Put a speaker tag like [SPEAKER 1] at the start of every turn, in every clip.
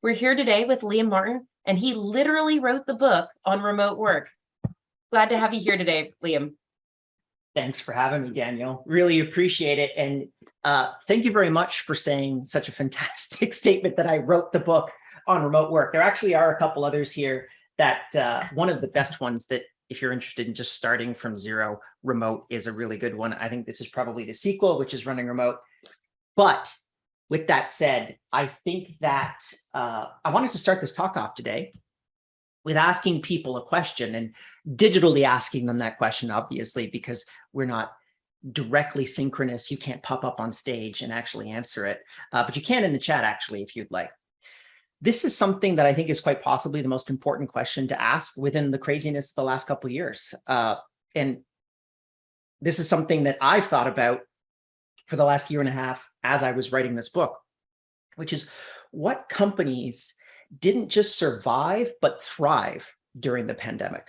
[SPEAKER 1] We're here today with Liam Martin, and he literally wrote the book on remote work. Glad to have you here today, Liam.
[SPEAKER 2] Thanks for having me, Daniel. Really appreciate it. And thank you very much for saying such a fantastic statement that I wrote the book on remote work. There actually are a couple others here that one of the best ones that if you're interested in just starting from zero, remote is a really good one. I think this is probably the sequel, which is running remote. But with that said, I think that I wanted to start this talk off today with asking people a question and digitally asking them that question, obviously, because we're not directly synchronous. You can't pop up on stage and actually answer it, but you can in the chat, actually, if you'd like. This is something that I think is quite possibly the most important question to ask within the craziness of the last couple of years. And this is something that I've thought about for the last year and a half as I was writing this book, which is what companies didn't just survive, but thrive during the pandemic.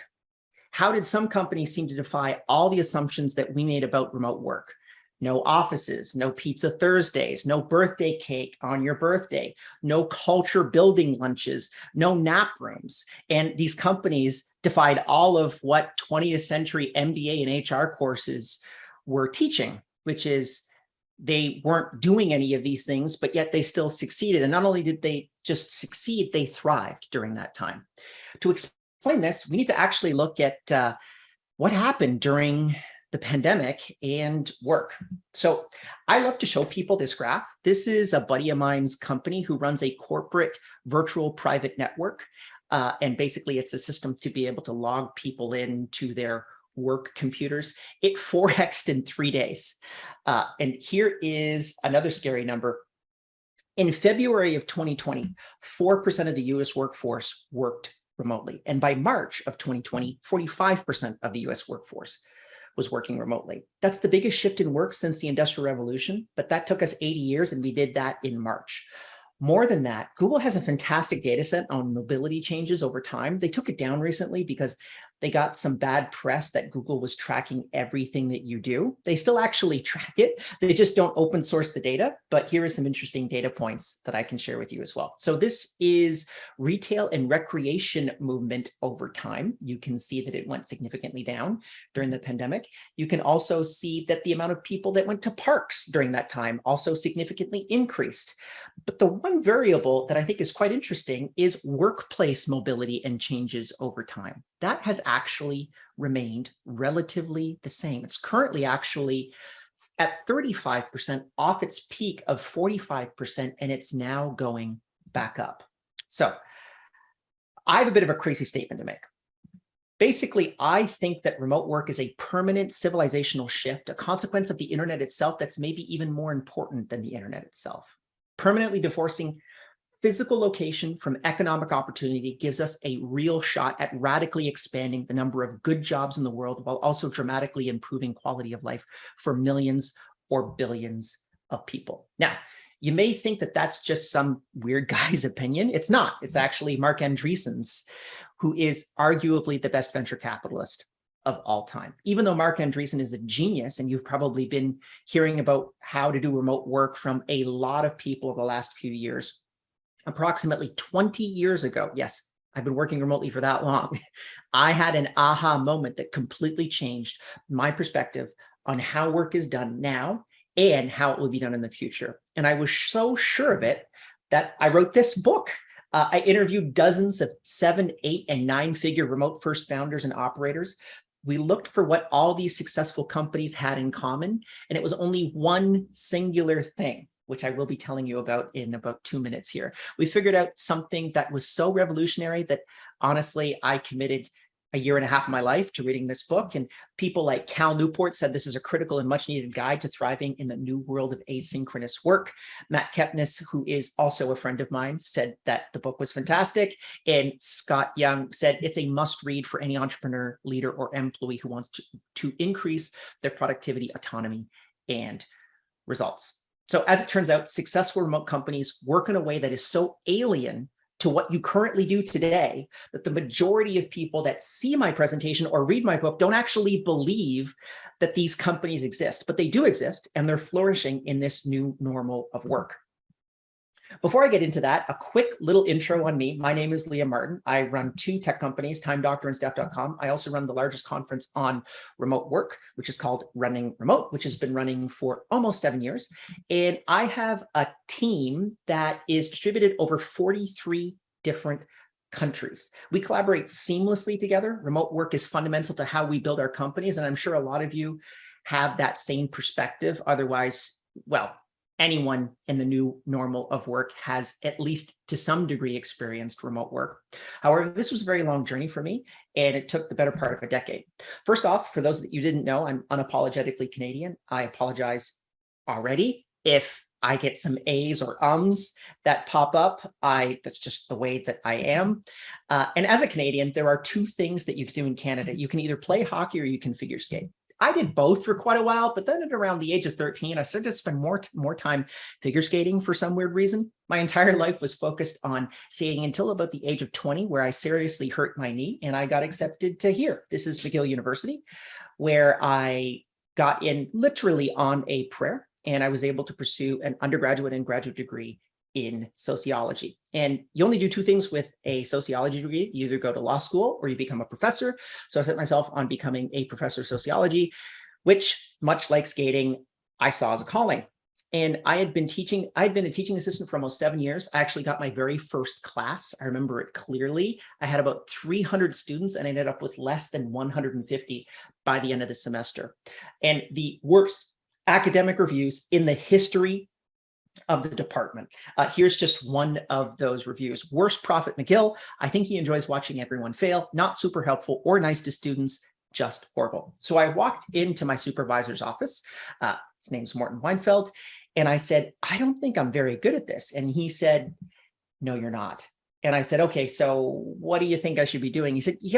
[SPEAKER 2] How did some companies seem to defy all the assumptions that we made about remote work? No offices, no pizza Thursdays, no birthday cake on your birthday, no culture building lunches, no nap rooms. And these companies defied all of what 20th century MBA and HR courses were teaching, which is they weren't doing any of these things, but yet they still succeeded. And not only did they just succeed, they thrived during that time. To explain this, we need to actually look at what happened during the pandemic and work. So I love to show people this graph. This is a buddy of mine's company who runs a corporate virtual private network. And basically it's a system to be able to log people into their work computers. It 4x'd in 3 days. And here is another scary number. In February of 2020, 4% of the US workforce worked remotely. And by March of 2020, 45% of the US workforce was working remotely. That's the biggest shift in work since the Industrial Revolution, but that took us 80 years and we did that in March. More than that, Google has a fantastic data set on mobility changes over time. They took it down recently because they got some bad press that Google was tracking everything that you do. They still actually track it. They just don't open source the data. But here are some interesting data points that I can share with you as well. So this is retail and recreation movement over time. You can see that it went significantly down during the pandemic. You can also see that the amount of people that went to parks during that time also significantly increased. But the one variable that I think is quite interesting is workplace mobility and changes over time. That has actually remained relatively the same. It's currently actually at 35% off its peak of 45%, and it's now going back up. So I have a bit of a crazy statement to make. Basically, I think that remote work is a permanent civilizational shift, a consequence of the internet itself that's maybe even more important than the internet itself. Permanently divorcing physical location from economic opportunity gives us a real shot at radically expanding the number of good jobs in the world while also dramatically improving quality of life for millions or billions of people. Now, you may think that that's just some weird guy's opinion. It's not. It's actually Marc Andreessen's, who is arguably the best venture capitalist of all time. Even though Marc Andreessen is a genius, and you've probably been hearing about how to do remote work from a lot of people over the last few years, approximately 20 years ago, yes, I've been working remotely for that long, I had an aha moment that completely changed my perspective on how work is done now and how it will be done in the future. And I was so sure of it that I wrote this book. I interviewed dozens of 7, 8, and 9-figure remote first founders and operators. We looked for what all these successful companies had in common, and it was only one singular thing, which I will be telling you about in about 2 minutes here. We figured out something that was so revolutionary that honestly, I committed a year and a half of my life to reading this book. And people like Cal Newport said this is a critical and much needed guide to thriving in the new world of asynchronous work. Matt Kepnes, who is also a friend of mine, said that the book was fantastic. And Scott Young said it's a must read for any entrepreneur, leader, or employee who wants to increase their productivity, autonomy, and results. So as it turns out, successful remote companies work in a way that is so alien to what you currently do today that the majority of people that see my presentation or read my book don't actually believe that these companies exist, but they do exist and they're flourishing in this new normal of work. Before I get into that, a quick little intro on me. My name is Liam Martin. I run two tech companies, timedoctorandstaff.com. I also run the largest conference on remote work, which is called Running Remote, which has been running for almost 7 years. And I have a team that is distributed over 43 different countries. We collaborate seamlessly together. Remote work is fundamental to how we build our companies. And I'm sure a lot of you have that same perspective. Otherwise, well, anyone in the new normal of work has at least to some degree experienced remote work. However, this was a very long journey for me, and it took the better part of a decade. First off, for those that you didn't know, I'm unapologetically Canadian. I apologize already if I get some A's or ums that pop up. That's just the way that I am. And as a Canadian, there are two things that you can do in Canada. You can either play hockey or you can figure skate. I did both for quite a while, but then at around the age of 13, I started to spend more time figure skating for some weird reason. My entire life was focused on skating until about the age of 20, where I seriously hurt my knee and I got accepted to here. This is McGill University, where I got in literally on a prayer, and I was able to pursue an undergraduate and graduate degree in sociology. And you only do two things with a sociology degree. You either go to law school or you become a professor. So I set myself on becoming a professor of sociology, which, much like skating, I saw as a calling. And I had been a teaching assistant for almost 7 years. I actually got my very first class. I remember it clearly. I had about 300 students and I ended up with less than 150 by the end of the semester. And the worst academic reviews in the history of the department. Here's just one of those reviews. Worst prof at McGill. I think he enjoys watching everyone fail. Not super helpful or nice to students, just horrible. So I walked into my supervisor's office. His name's Morten Weinfeld. And I said, I don't think I'm very good at this. And he said, no, you're not. And I said, okay, so what do you think I should be doing? He said, you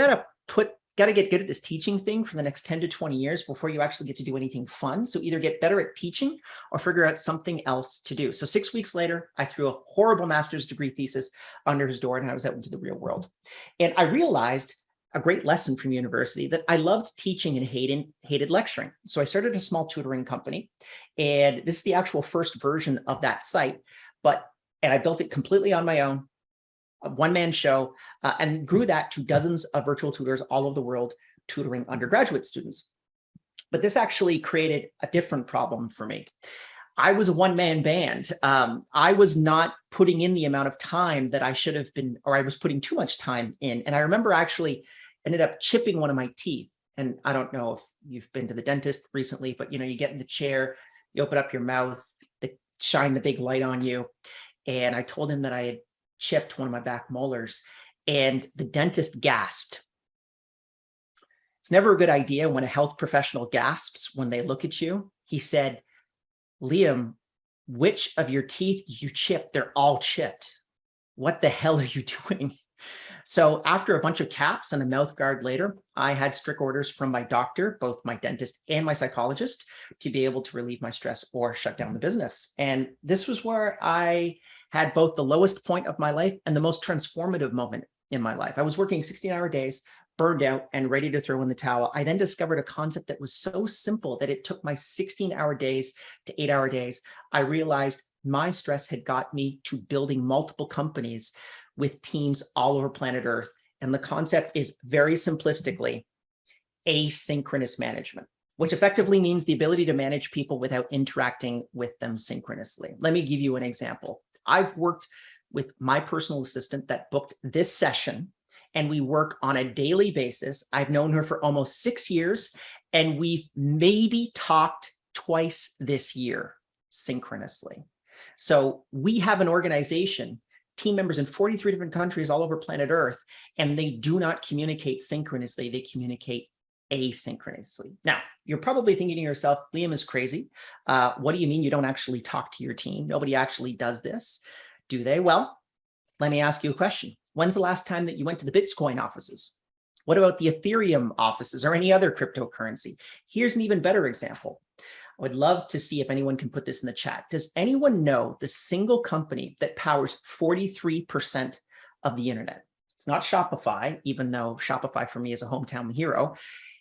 [SPEAKER 2] got to get good at this teaching thing for the next 10 to 20 years before you actually get to do anything fun. So either get better at teaching or figure out something else to do. So 6 weeks later, I threw a horrible master's degree thesis under his door and I was out into the real world. And I realized a great lesson from university that I loved teaching and hated lecturing. So I started a small tutoring company, and this is the actual first version of that site, and I built it completely on my own, a one-man show, and grew that to dozens of virtual tutors all over the world tutoring undergraduate students. But this actually created a different problem for me. I was a one-man band. I was not putting in the amount of time that I should have been, or I was putting too much time in. And I remember actually ended up chipping one of my teeth. And I don't know if you've been to the dentist recently, but you get in the chair, you open up your mouth, they shine the big light on you. And I told him that I had chipped one of my back molars, and the dentist gasped. It's never a good idea when a health professional gasps when they look at you. He said, Liam, which of your teeth did you chip? They're all chipped. What the hell are you doing? So after a bunch of caps and a mouth guard later, I had strict orders from my doctor, both my dentist and my psychologist, to be able to relieve my stress or shut down the business. And this was where I had both the lowest point of my life and the most transformative moment in my life. I was working 16-hour days, burned out and ready to throw in the towel. I then discovered a concept that was so simple that it took my 16-hour days to 8-hour days. I realized my stress had got me to building multiple companies with teams all over planet Earth. And the concept is very simplistically asynchronous management, which effectively means the ability to manage people without interacting with them synchronously. Let me give you an example. I've worked with my personal assistant that booked this session, and we work on a daily basis. I've known her for almost 6 years, and we've maybe talked twice this year synchronously. So we have an organization, team members in 43 different countries all over planet Earth, and they do not communicate synchronously, they communicate asynchronously. Now, you're probably thinking to yourself, Liam is crazy. What do you mean you don't actually talk to your team? Nobody actually does this, do they? Well, let me ask you a question. When's the last time that you went to the Bitcoin offices? What about the Ethereum offices or any other cryptocurrency? Here's an even better example. I would love to see if anyone can put this in the chat. Does anyone know the single company that powers 43% of the internet? It's not Shopify, even though Shopify for me is a hometown hero.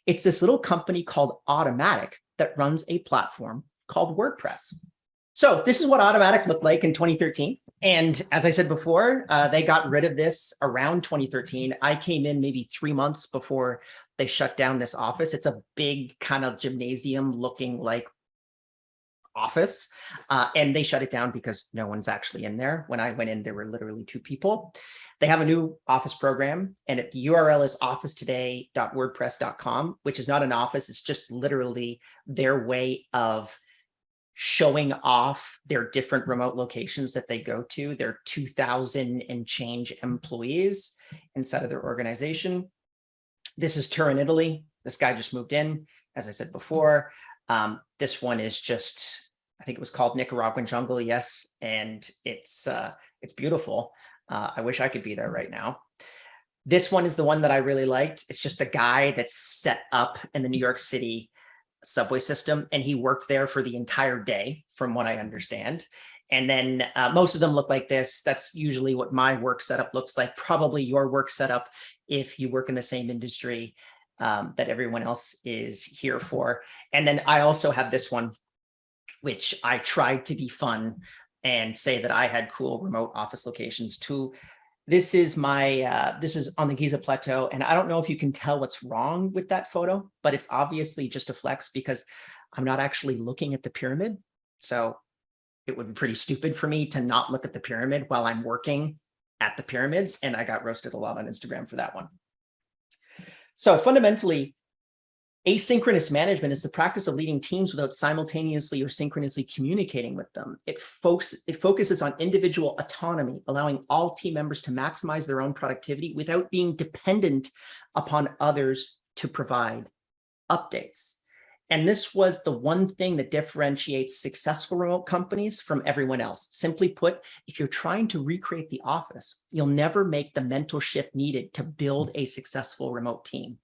[SPEAKER 2] It's this little company called Automatic that runs a platform called WordPress. So this is what Automatic looked like in 2013. And as I said before, they got rid of this around 2013. I came in maybe 3 months before they shut down this office. It's a big kind of gymnasium looking like office. And they shut it down because no one's actually in there. When I went in, there were literally 2 people. They have a new office program, and the URL is officetoday.wordpress.com, which is not an office. It's just literally their way of showing off their different remote locations that they go to. They're 2,000 and change employees inside of their organization. This is Turin, Italy. This guy just moved in, as I said before. This one is just, I think it was called Nicaraguan Jungle, yes, and it's beautiful. I wish I could be there right now. This one is the one that I really liked. It's just a guy that's set up in the New York City subway system, and he worked there for the entire day, from what I understand. And then most of them look like this. That's usually what my work setup looks like, probably your work setup if you work in the same industry that everyone else is here for. And then I also have this one, which I tried to be fun and say that I had cool remote office locations too. This is my, this is on the Giza Plateau. And I don't know if you can tell what's wrong with that photo, but it's obviously just a flex because I'm not actually looking at the pyramid. So it would be pretty stupid for me to not look at the pyramid while I'm working at the pyramids. And I got roasted a lot on Instagram for that one. So fundamentally, asynchronous management is the practice of leading teams without simultaneously or synchronously communicating with them. It focuses on individual autonomy, allowing all team members to maximize their own productivity without being dependent upon others to provide updates. And this was the one thing that differentiates successful remote companies from everyone else. Simply put, if you're trying to recreate the office, you'll never make the mental shift needed to build a successful remote team.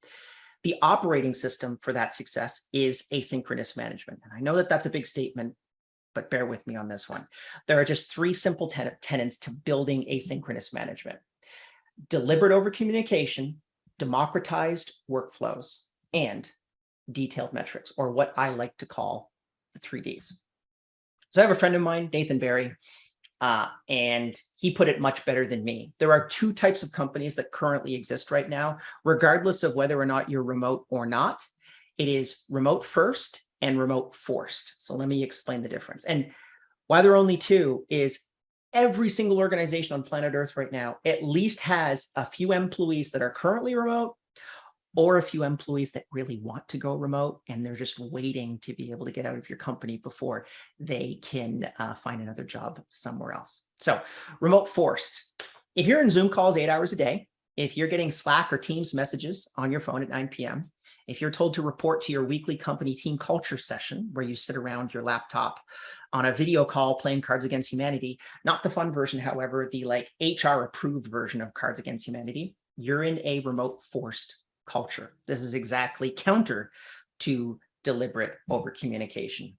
[SPEAKER 2] The operating system for that success is asynchronous management. And I know that that's a big statement, but bear with me on this one. There are just 3 simple tenets to building asynchronous management: deliberate over communication, democratized workflows, and detailed metrics, or what I like to call the 3 Ds. So I have a friend of mine, Nathan Barry, and he put it much better than me. There are 2 types of companies that currently exist right now, regardless of whether or not you're remote or not. It is remote first and remote forced. So let me explain the difference. And why there are only 2 is every single organization on planet Earth right now at least has a few employees that are currently remote, or a few employees that really want to go remote, and they're just waiting to be able to get out of your company before they can find another job somewhere else. So remote forced. If you're in Zoom calls 8 hours a day, if you're getting Slack or Teams messages on your phone at 9 p.m., if you're told to report to your weekly company team culture session where you sit around your laptop on a video call playing Cards Against Humanity, not the fun version, however, the like HR approved version of Cards Against Humanity, you're in a remote forced culture. This is exactly counter to deliberate over communication.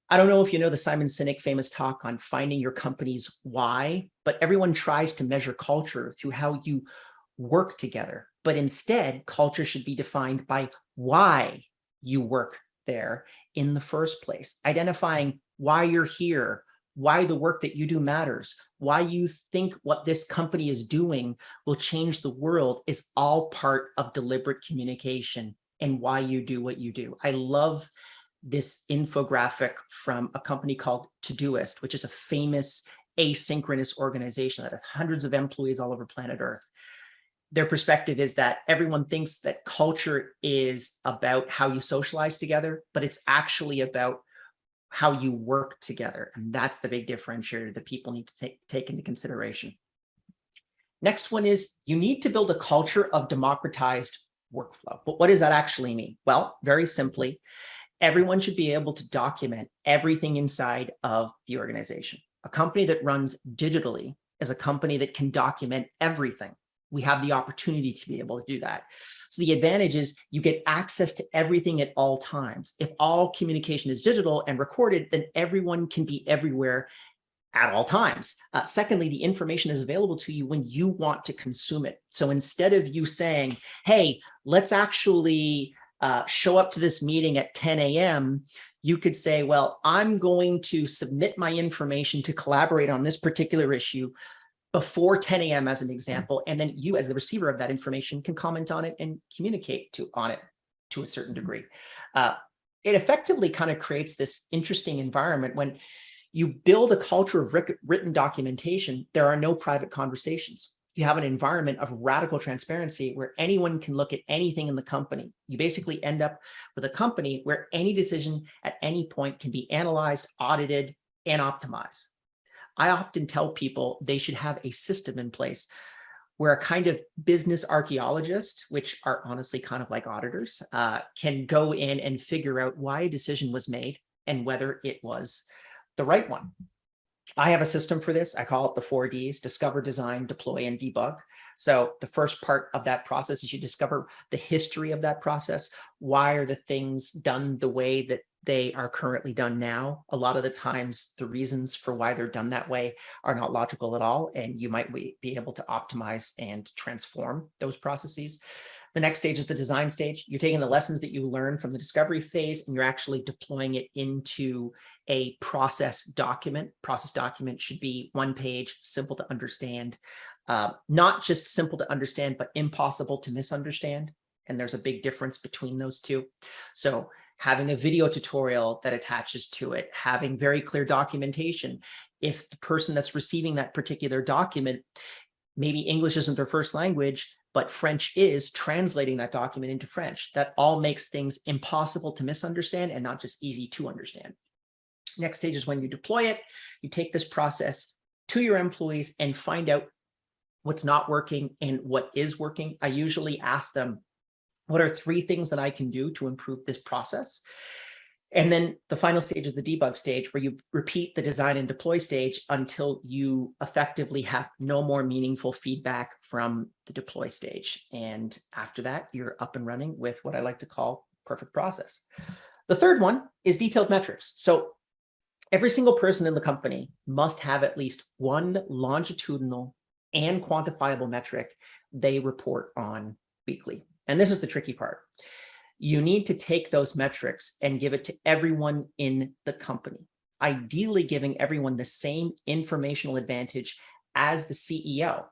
[SPEAKER 2] I don't know if you know the Simon Sinek famous talk on finding your company's why, but everyone tries to measure culture through how you work together. But instead, culture should be defined by why you work there in the first place, identifying why you're here, why the work that you do matters, why you think what this company is doing will change the world is all part of deliberate communication and why you do what you do. I love this infographic from a company called Todoist, which is a famous asynchronous organization that has hundreds of employees all over planet Earth. Their perspective is that everyone thinks that culture is about how you socialize together, but it's actually about how you work together. And that's the big differentiator that people need to take into consideration. Next one is you need to build a culture of democratized workflow. But what does that actually mean? Well, very simply, everyone should be able to document everything inside of the organization. A company that runs digitally is a company that can document everything. We have the opportunity to be able to do that. So the advantage is you get access to everything at all times. If all communication is digital and recorded, then everyone can be everywhere at all times. Secondly, the information is available to you when you want to consume it. So instead of you saying, hey, let's actually show up to this meeting at 10 a.m. You could say, well, I'm going to submit my information to collaborate on this particular issue before 10 a.m. as an example. And then you, as the receiver of that information, can comment on it and communicate on it to a certain degree. It effectively kind of creates this interesting environment. When you build a culture of written documentation, there are no private conversations. You have an environment of radical transparency where anyone can look at anything in the company. You basically end up with a company where any decision at any point can be analyzed, audited, and optimized. I often tell people they should have a system in place where a kind of business archaeologist, which are honestly kind of like auditors, can go in and figure out why a decision was made and whether it was the right one. I have a system for this. I call it the 4Ds: discover, design, deploy, and debug. So the first part of that process is you discover the history of that process. Why are the things done the way that they are currently done now? A lot of the times, the reasons for why they're done that way are not logical at all, and you might be able to optimize and transform those processes. The next stage is the design stage. You're taking the lessons that you learn from the discovery phase and you're actually deploying it into a process document. Process document should be one page, simple to understand, not just simple to understand, but impossible to misunderstand. And there's a big difference between those two. So having a video tutorial that attaches to it, having very clear documentation. If the person that's receiving that particular document, maybe English isn't their first language, but French is, translating that document into French. That all makes things impossible to misunderstand and not just easy to understand. Next stage is when you deploy it. You take this process to your employees and find out what's not working and what is working. I usually ask them, what are 3 things that I can do to improve this process? And then the final stage is the debug stage, where you repeat the design and deploy stage until you effectively have no more meaningful feedback from the deploy stage. And after that, you're up and running with what I like to call perfect process. The third one is detailed metrics. So every single person in the company must have at least one longitudinal and quantifiable metric they report on weekly. And this is the tricky part. You need to take those metrics and give it to everyone in the company, ideally giving everyone the same informational advantage as the CEO.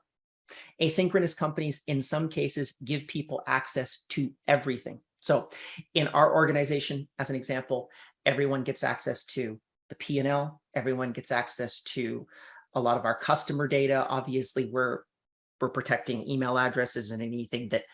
[SPEAKER 2] Asynchronous companies, in some cases, give people access to everything. So in our organization, as an example, everyone gets access to the P&L, everyone gets access to a lot of our customer data. Obviously, we're protecting email addresses and anything that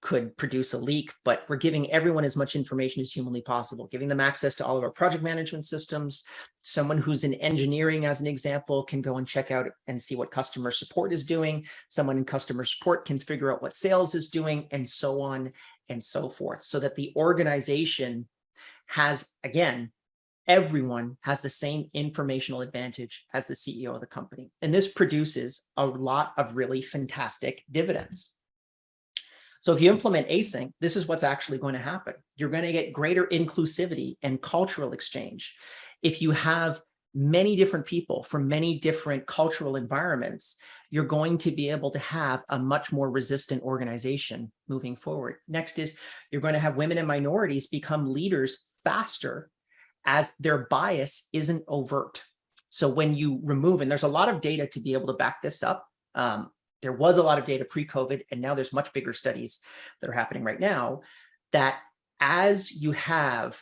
[SPEAKER 2] could produce a leak, but we're giving everyone as much information as humanly possible, giving them access to all of our project management systems. Someone who's in engineering, as an example, can go and check out and see what customer support is doing. Someone in customer support can figure out what sales is doing, and so on and so forth, so that the organization has, again, everyone has the same informational advantage as the CEO of the company. And this produces a lot of really fantastic dividends. So if you implement async, this is what's actually going to happen. You're going to get greater inclusivity and cultural exchange. If you have many different people from many different cultural environments, you're going to be able to have a much more resistant organization moving forward. Next is you're going to have women and minorities become leaders faster as their bias isn't overt. So when you remove, and there's a lot of data to be able to back this up. There was a lot of data pre-COVID, and now there's much bigger studies that are happening right now, that as you have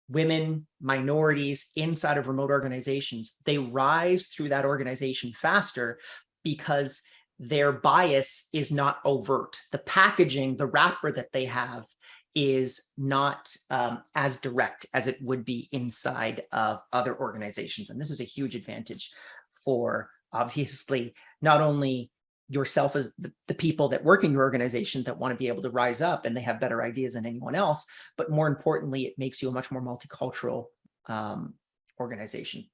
[SPEAKER 2] women, minorities inside of remote organizations, they rise through that organization faster because their bias is not overt. The packaging, the wrapper that they have is not as direct as it would be inside of other organizations. And this is a huge advantage for, obviously, not only yourself as the people that work in your organization that want to be able to rise up and they have better ideas than anyone else, but more importantly, it makes you a much more multicultural organization.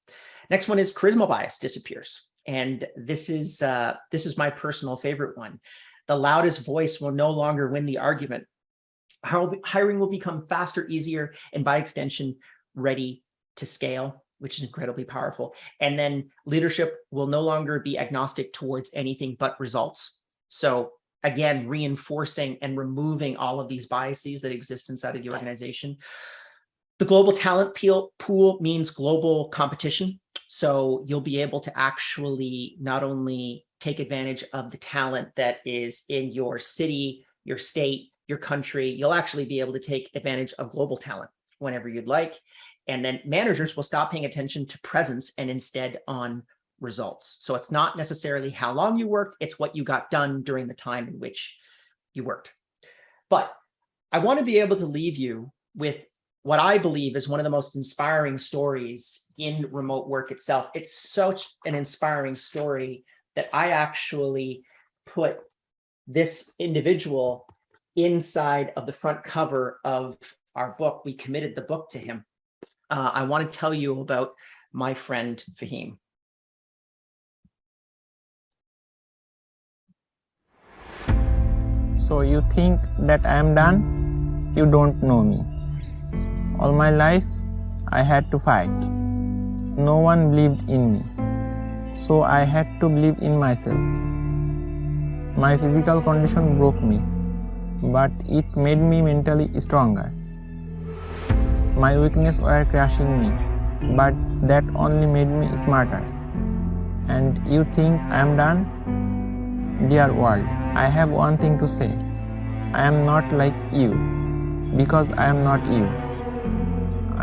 [SPEAKER 2] Next one is charisma bias disappears. And this is my personal favorite one. The loudest voice will no longer win the argument. Hiring will become faster, easier, and by extension, ready to scale, which is incredibly powerful. And then leadership will no longer be agnostic towards anything but results. So again, reinforcing and removing all of these biases that exist inside of the organization. The global talent pool means global competition. So you'll be able to actually not only take advantage of the talent that is in your city, your state, your country, you'll actually be able to take advantage of global talent whenever you'd like. And then managers will stop paying attention to presence and instead on results. So it's not necessarily how long you worked, it's what you got done during the time in which you worked. But I want to be able to leave you with what I believe is one of the most inspiring stories in remote work itself. It's such an inspiring story that I actually put this individual inside of the front cover of our book. We committed the book to him. I want to tell you about my friend Fahim.
[SPEAKER 3] So you think that I am done? You don't know me. All my life, I had to fight. No one believed in me. So I had to believe in myself. My physical condition broke me, but it made me mentally stronger. My weaknesses were crushing me, but that only made me smarter. And you think I am done? Dear world, I have one thing to say. I am not like you, because I am not you.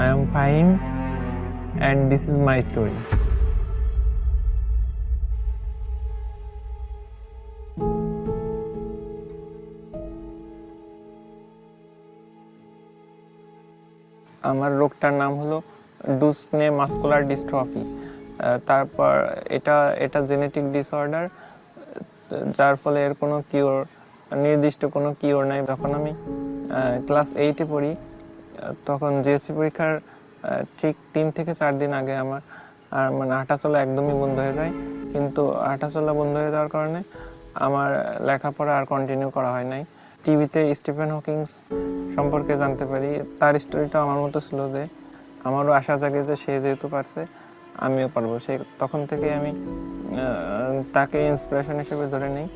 [SPEAKER 3] I am Fahim, and this is my story. আমার রোগটার নাম হলো ডুসনে muscular dystrophy. তারপর এটা genetic disorder, যার ফলে এর কোনো cure, নির্দিষ্ট কোনো কিওর নাই। যখন আমি ক্লাস 8-এ পড়ি, তখন জিএসসি পরীক্ষার ঠিক 3 থেকে 4 দিন আগে আমার মানে হাঁটাচলা একদমই বন্ধ হয়ে যায়। কিন্তু হাঁটাচলা বন্ধ হয়ে যাওয়ার কারণে আমার লেখাপড়া আর কন্টিনিউ করা হয় নাই। টিভিতে স্টিফেন হকিংস সম্পর্কে জানতে পারি। তার স্টোরিটা আমার মতো ছিল যে আমারও আশা জাগে যে সে যেহেতু পারছে আমিও পারবো। তখন থেকে আমি তাকে ইন্সপিরেশন হিসেবে ধরে নিই।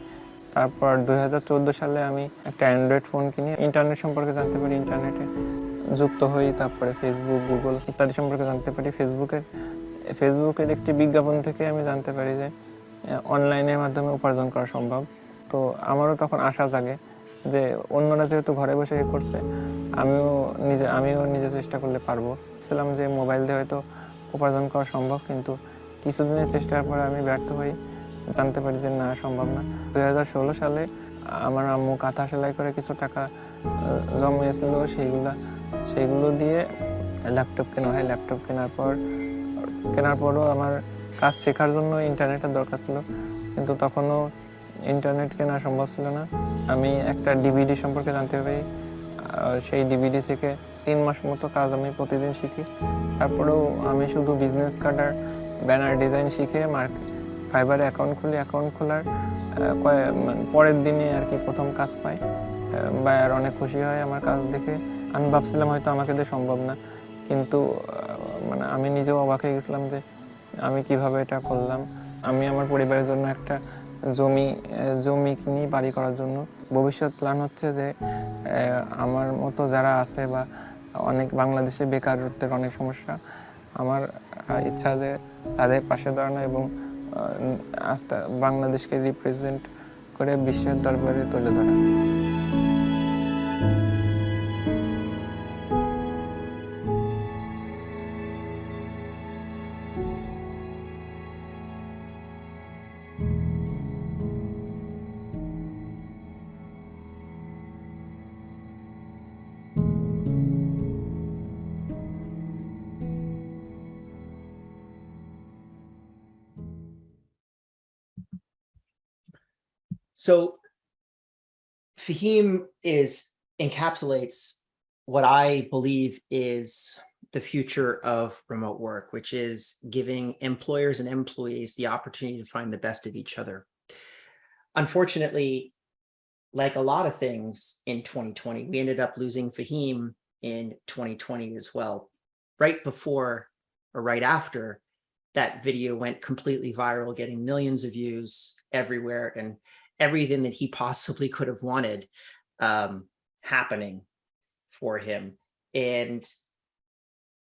[SPEAKER 3] তারপর 2014 সালে আমি একটা অ্যান্ড্রয়েড ফোন কিনি। ইন্টারনেট সম্পর্কে জানতে পারি, ইন্টারনেটে যুক্ত হই। তারপরে ফেসবুক, গুগল ইত্যাদি সম্পর্কে জানতে পারি। ফেসবুকের একটি বিজ্ঞাপন থেকে আমি জানতে পারি যে অনলাইনের মাধ্যমে উপার্জন করা সম্ভব। তো আমারও তখন আশা জাগে যে অন্যরা যেহেতু ঘরে বসে করছে, আমিও নিজে চেষ্টা করলে পারবো। ভাবছিলাম যে মোবাইল দিয়ে হয়তো উপার্জন করা সম্ভব, কিন্তু কিছুদিনের চেষ্টার পরে আমি ব্যর্থ হই, জানতে পারি যে না, সম্ভব না। 2016 সালে আমার আম্মু কাঁথা সেলাই করে কিছু টাকা জমিয়েছিল, সেইগুলো দিয়ে ল্যাপটপ কেনা হয়। ল্যাপটপ কেনার পরও আমার কাজ শেখার জন্য ইন্টারনেটের দরকার ছিল, কিন্তু তখনও ইন্টারনেট কেনা সম্ভব ছিল না। আমি একটা ডিভিডি সম্পর্কে জানতে পারি। সেই ডিভিডি থেকে 3 মাস মতো কাজ আমি প্রতিদিন শিখি। তারপরেও আমি শুধু বিজনেস কার্ড আর ব্যানার ডিজাইন শিখে ফাইবারে অ্যাকাউন্ট খুলি। অ্যাকাউন্ট খোলার পরের দিনে আর কি প্রথম কাজ পাই। বায়ার অনেক খুশি হয় আমার কাজ দেখে। আমি ভাবছিলাম হয়তো আমাকে দিয়ে সম্ভব না, কিন্তু মানে আমি নিজেও অবাক হয়ে গেছিলাম যে আমি কিভাবে এটা করলাম। আমি আমার পরিবারের জন্য একটা জমি কিনি বাড়ি করার জন্য। ভবিষ্যৎ প্ল্যান হচ্ছে যে আমার মতো যারা আছে বা অনেক বাংলাদেশে বেকারত্বের অনেক সমস্যা, আমার ইচ্ছা যে তাদের পাশে দাঁড়ানো এবং বাংলাদেশকে রিপ্রেজেন্ট করে বিশ্বের দরবারে তুলে ধরা।
[SPEAKER 2] So Fahim encapsulates what I believe is the future of remote work, which is giving employers and employees the opportunity to find the best of each other. Unfortunately, like a lot of things in 2020, we ended up losing Fahim in 2020 as well. Right before or right after that video went completely viral, getting millions of views everywhere, and everything that he possibly could have wanted happening for him. And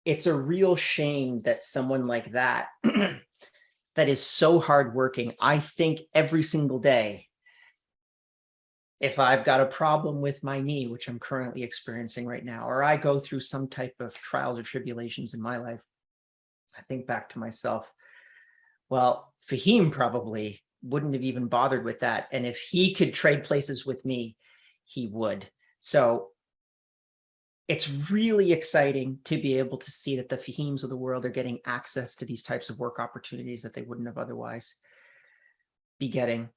[SPEAKER 2] it's a real shame that someone like that, that is so hardworking, I think every single day, if I've got a problem with my knee, which I'm currently experiencing right now, or I go through some type of trials or tribulations in my life, I think back to myself, well, Fahim probably wouldn't have even bothered with that. And if he could trade places with me, he would. So it's really exciting to be able to see that the Fahims of the world are getting access to these types of work opportunities that they wouldn't have otherwise be getting.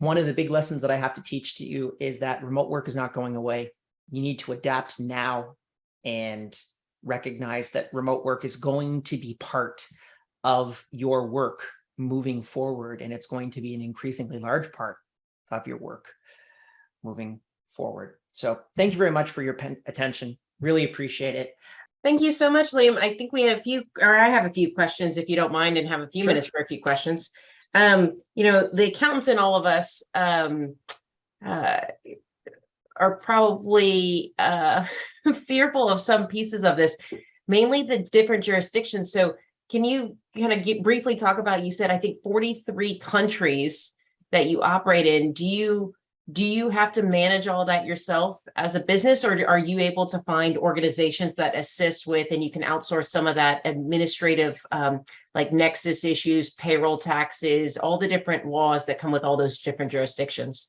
[SPEAKER 2] One of the big lessons that I have to teach to you is that remote work is not going away. You need to adapt now and recognize that remote work is going to be part of your work moving forward, and it's going to be an increasingly large part of your work moving forward. So thank you very much for your attention. Really appreciate it.
[SPEAKER 1] Thank you so much, Liam. I think we had a few, or I have a few questions, if you don't mind, and have a few
[SPEAKER 2] Sure.
[SPEAKER 1] minutes for a few questions. The accountants in all of us are probably fearful of some pieces of this, mainly the different jurisdictions. So can you kind of briefly talk about, you said, I think 43 countries that you operate in. Do you have to manage all that yourself as a business, or are you able to find organizations that assist with, and you can outsource some of that administrative, like nexus issues, payroll taxes, all the different laws that come with all those different jurisdictions?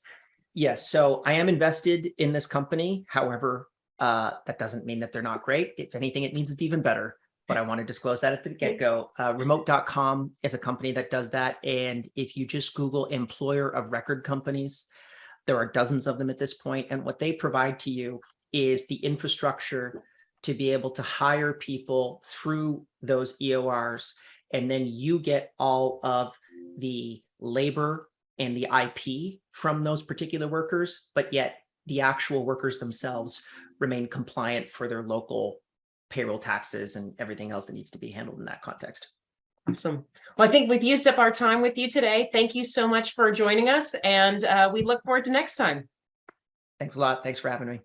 [SPEAKER 2] Yes, so I am invested in this company. However, that doesn't mean that they're not great. If anything, it means it's even better. But I want to disclose that at the get-go. Remote.com is a company that does that. And if you just Google employer of record companies, there are dozens of them at this point. And what they provide to you is the infrastructure to be able to hire people through those EORs. And then you get all of the labor and the IP from those particular workers, but yet the actual workers themselves remain compliant for their local payroll taxes and everything else that needs to be handled in that context.
[SPEAKER 1] Awesome. Well, I think we've used up our time with you today. Thank you so much for joining us, and we look forward to next time.
[SPEAKER 2] Thanks a lot. Thanks for having me.